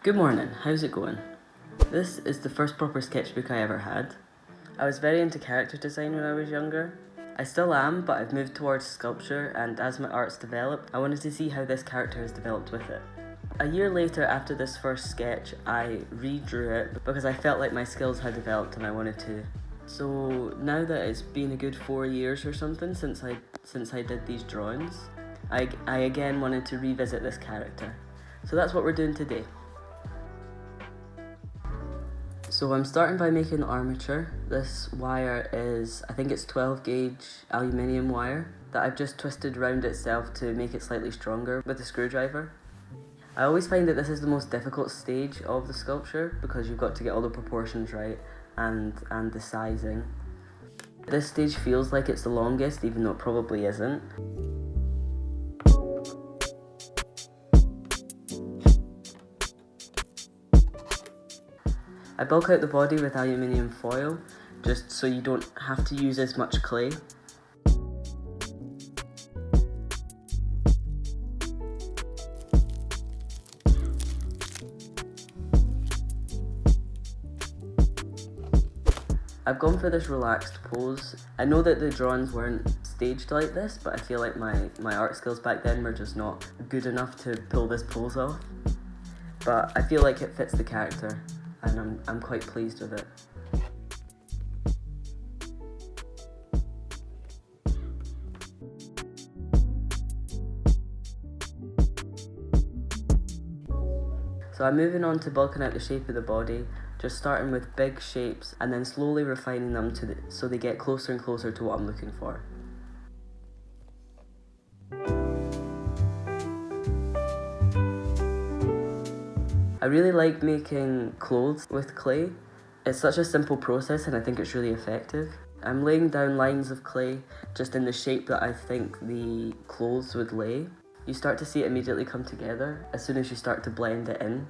Good morning, how's it going? This is the first proper sketchbook I ever had. I was very into character design when I was younger. I still am, but I've moved towards sculpture, and as my art's developed, I wanted to see how this character has developed with it. A year later, after this first sketch, I redrew it because I felt like my skills had developed and I wanted to. So now that it's been a good 4 years or something since I did these drawings, I again wanted to revisit this character. So that's what we're doing today. So I'm starting by making armature. This wire is, I think it's 12 gauge aluminium wire that I've just twisted around itself to make it slightly stronger with a screwdriver. I always find that this is the most difficult stage of the sculpture because you've got to get all the proportions right and the sizing. This stage feels like it's the longest, even though it probably isn't. I bulk out the body with aluminium foil, just so you don't have to use as much clay. I've gone for this relaxed pose. I know that the drawings weren't staged like this, but I feel like my art skills back then were just not good enough to pull this pose off. But I feel like it fits the character, and I'm quite pleased with it. So I'm moving on to bulking out the shape of the body, just starting with big shapes and then slowly refining them so they get closer and closer to what I'm looking for. I really like making clothes with clay. It's such a simple process and I think it's really effective. I'm laying down lines of clay just in the shape that I think the clothes would lay. You start to see it immediately come together as soon as you start to blend it in.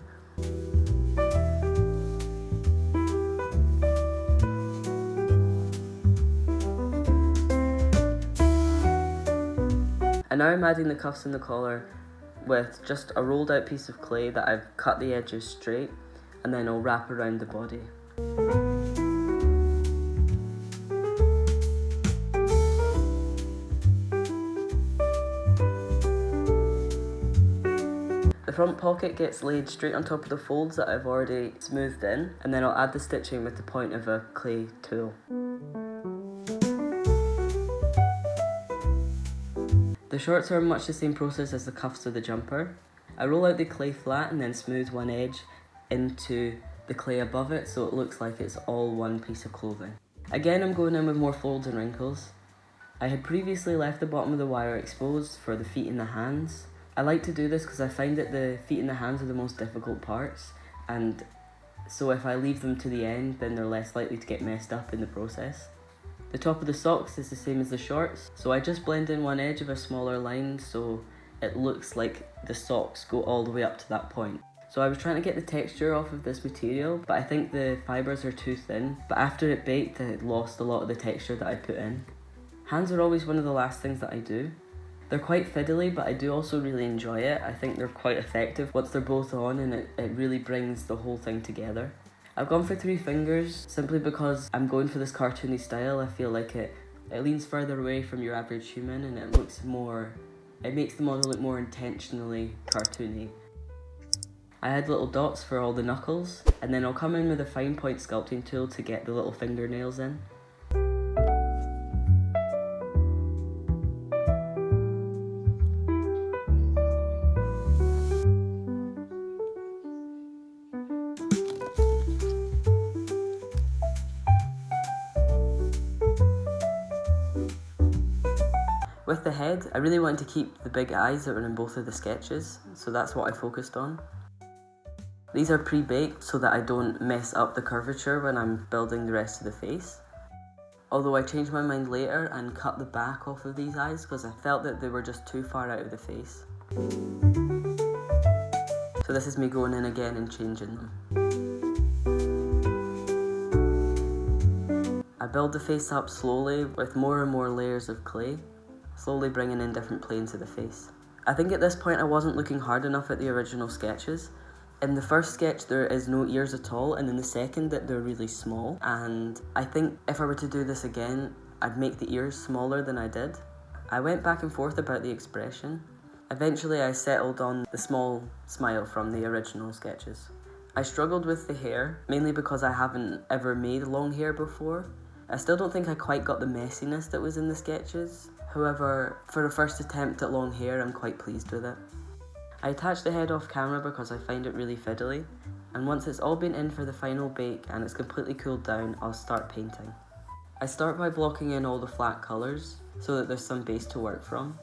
And now I'm adding the cuffs and the collar with just a rolled out piece of clay that I've cut the edges straight, and then I'll wrap around the body. The front pocket gets laid straight on top of the folds that I've already smoothed in, and then I'll add the stitching with the point of a clay tool. The shorts are much the same process as the cuffs of the jumper. I roll out the clay flat and then smooth one edge into the clay above it so it looks like it's all one piece of clothing. Again, I'm going in with more folds and wrinkles. I had previously left the bottom of the wire exposed for the feet and the hands. I like to do this because I find that the feet and the hands are the most difficult parts, and so if I leave them to the end, then they're less likely to get messed up in the process. The top of the socks is the same as the shorts, so I just blend in one edge of a smaller line so it looks like the socks go all the way up to that point. So I was trying to get the texture off of this material, but I think the fibres are too thin, but after it baked it lost a lot of the texture that I put in. Hands are always one of the last things that I do. They're quite fiddly, but I do also really enjoy it. I think they're quite effective once they're both on, and it really brings the whole thing together. I've gone for 3 fingers simply because I'm going for this cartoony style. I feel like it leans further away from your average human, and it makes the model look more intentionally cartoony. I had little dots for all the knuckles, and then I'll come in with a fine point sculpting tool to get the little fingernails in. With the head, I really wanted to keep the big eyes that were in both of the sketches, so that's what I focused on. These are pre-baked so that I don't mess up the curvature when I'm building the rest of the face. Although I changed my mind later and cut the back off of these eyes because I felt that they were just too far out of the face. So this is me going in again and changing them. I build the face up slowly with more and more layers of clay, slowly bringing in different planes of the face. I think at this point I wasn't looking hard enough at the original sketches, In the first sketch there is no ears at all, and in the second that they're really small, and I think if I were to do this again I'd make the ears smaller than I did. I went back and forth about the expression. Eventually I settled on the small smile from the original sketches. I struggled with the hair, mainly because I haven't ever made long hair before. I still don't think I quite got the messiness that was in the sketches. However, for a first attempt at long hair, I'm quite pleased with it. I attached the head off camera because I find it really fiddly, and once it's all been in for the final bake and it's completely cooled down, I'll start painting. I start by blocking in all the flat colours so that there's some base to work from.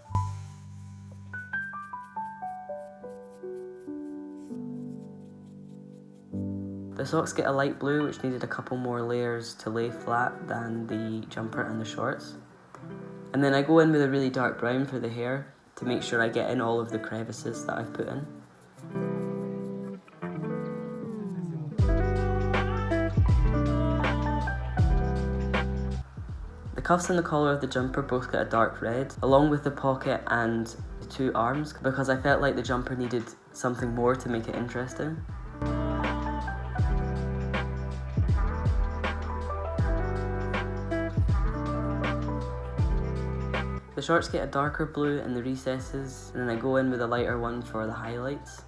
The socks get a light blue, which needed a couple more layers to lay flat than the jumper and the shorts. And then I go in with a really dark brown for the hair to make sure I get in all of the crevices that I've put in. The cuffs and the collar of the jumper both get a dark red, along with the pocket and the two arms, because I felt like the jumper needed something more to make it interesting. The shorts get a darker blue in the recesses, and then I go in with a lighter one for the highlights.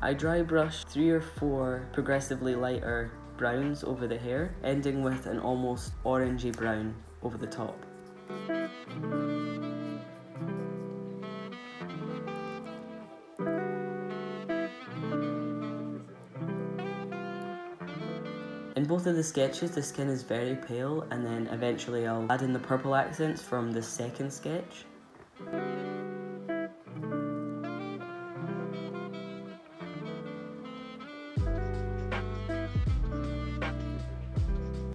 I dry brush 3 or 4 progressively lighter browns over the hair, ending with an almost orangey brown over the top. In both of the sketches, the skin is very pale, and then eventually I'll add in the purple accents from the second sketch.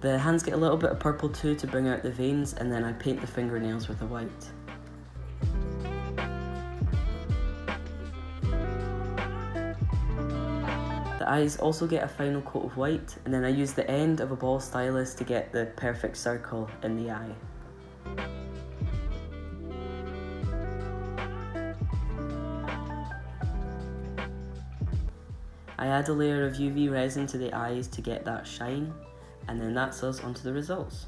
The hands get a little bit of purple too to bring out the veins, and then I paint the fingernails with a white. The eyes also get a final coat of white, and then I use the end of a ball stylus to get the perfect circle in the eye. I add a layer of UV resin to the eyes to get that shine, and then that's us onto the results.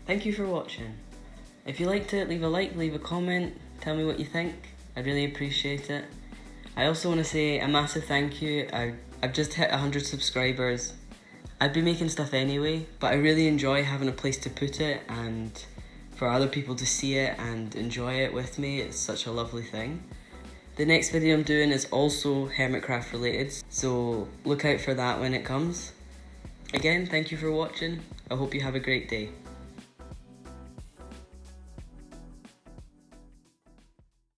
Thank you for watching. If you liked it, leave a like, leave a comment, tell me what you think. I'd really appreciate it. I also want to say a massive thank you. I've just hit 100 subscribers. I'd be making stuff anyway, but I really enjoy having a place to put it and for other people to see it and enjoy it with me. It's such a lovely thing. The next video I'm doing is also Hermitcraft related, so look out for that when it comes. Again, thank you for watching. I hope you have a great day.